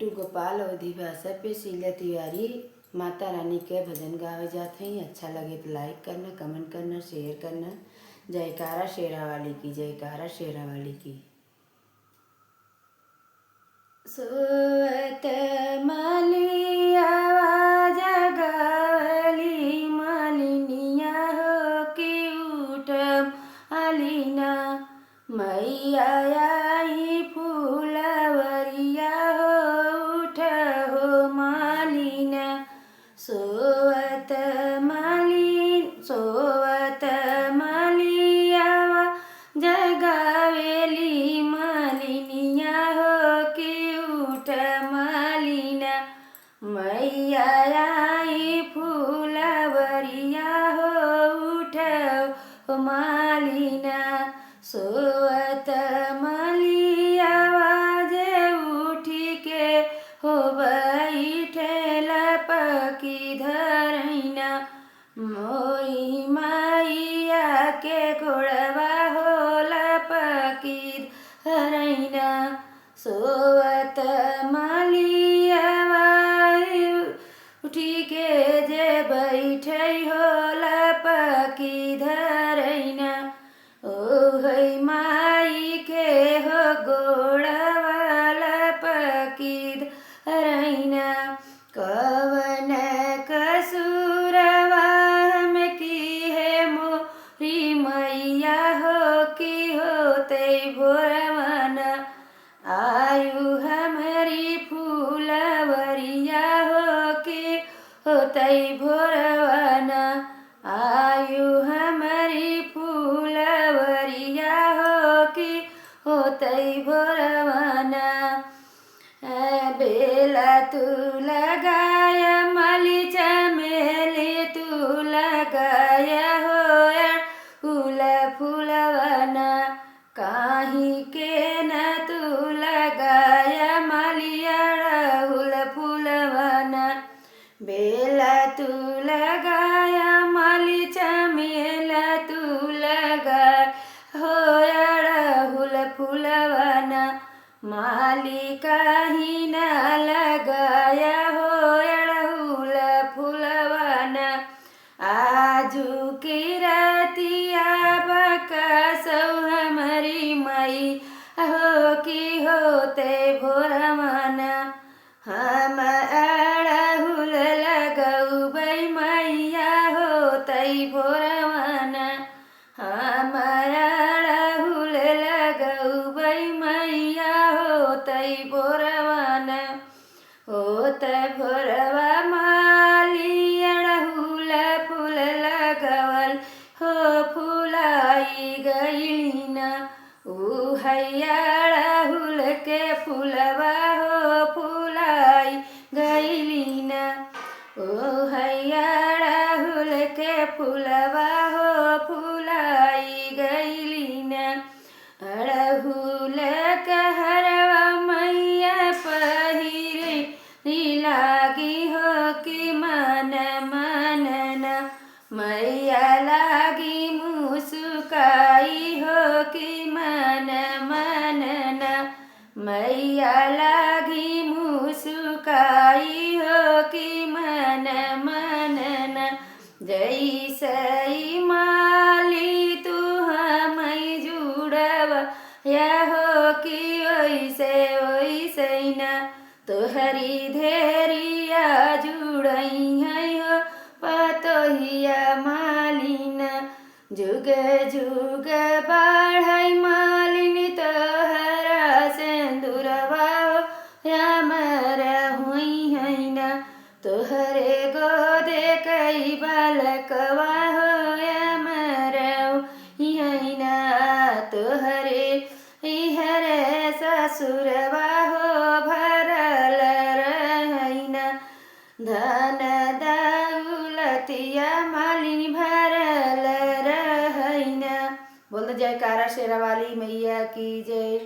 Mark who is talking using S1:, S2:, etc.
S1: पिंटू गोपाल अवधी भाषा पे शीला तिवारी माता रानी के भजन गावे जाते हैं। अच्छा लगे तो लाइक करना, कमेंट करना, शेयर करना। जयकारा शेरा वाली की, जयकारा शेरा वाली की। सोवत मालिया जगवली मालिनिया हो कि उठम आलिना मैया आई फूलवरिया हो उठ हो मालिना। सोवत मालिया जगवेली मालिनिया हो कि उठ मालिना मैया आई फूलवरिया हो उठ हो मालिना। सोवत मालिया जे उठी के हो बैठेला पकी धरैना मोरी माइया के गोड़वा होला पकी धरैना। सोवत मालिया उठी के जे बैठै होला पकी धरैना ओ है माई के हो गोड़वाला पकी धरैना। कवन कसुरवा में की है मोरी मैया हो कि होते भोरवाना आयु हमारी फूलवरिया हो कि होते भोरवाना आयु हमारी फूलवरिया हो कि होते भोरवाना। बेला तू लगाया माली चमेली तू लगाया हो फूलवना काहीं के न तू लगाया मालिया फूलवना। बेला तू लगाया माली चमेला तू लगा हो फूलवना माली काहीं न लगाया हो फूलवना। आजू की रातिया बकसौ हमारी मई हो कि होते भोरवाना हम अड़हुल लगौबै मैया होते भोरवाना हम अड़हुल लगौबै मैया होते भोरवाना। होत भोरवा माली अड़हुल फूल लगवल हो फूलाई गईलिना ऊ हैया अड़हुल के फूलवा हो फूलाई गईलिना ओ हैया अड़हुल के फूलवा हो फूलाई गईलिना। अड़हुल कहरवा मैया पहिरे लागी हो कि मन मनना मैया लागी मुस्काई हो कि मन मनना मैया लागी मुस्काई हो कि मन मनना। जैसे माली तू हमें जुड़व या हो कि वैसे न तोहरी धेरिया जुड़ई है हो पतोहिया मालिना जुग जुग बढ़ई मालिनी तोहरा सिंदूरवा हमर हुई है न तोहरे गोदे कई बालकवा हो हमर है न तोहरे इहरे ससुरवा हो भरल रहैना धन दौलतिया मालिनी भरल रहैना। बोल जयकारा शेरा वाली मैया की जय।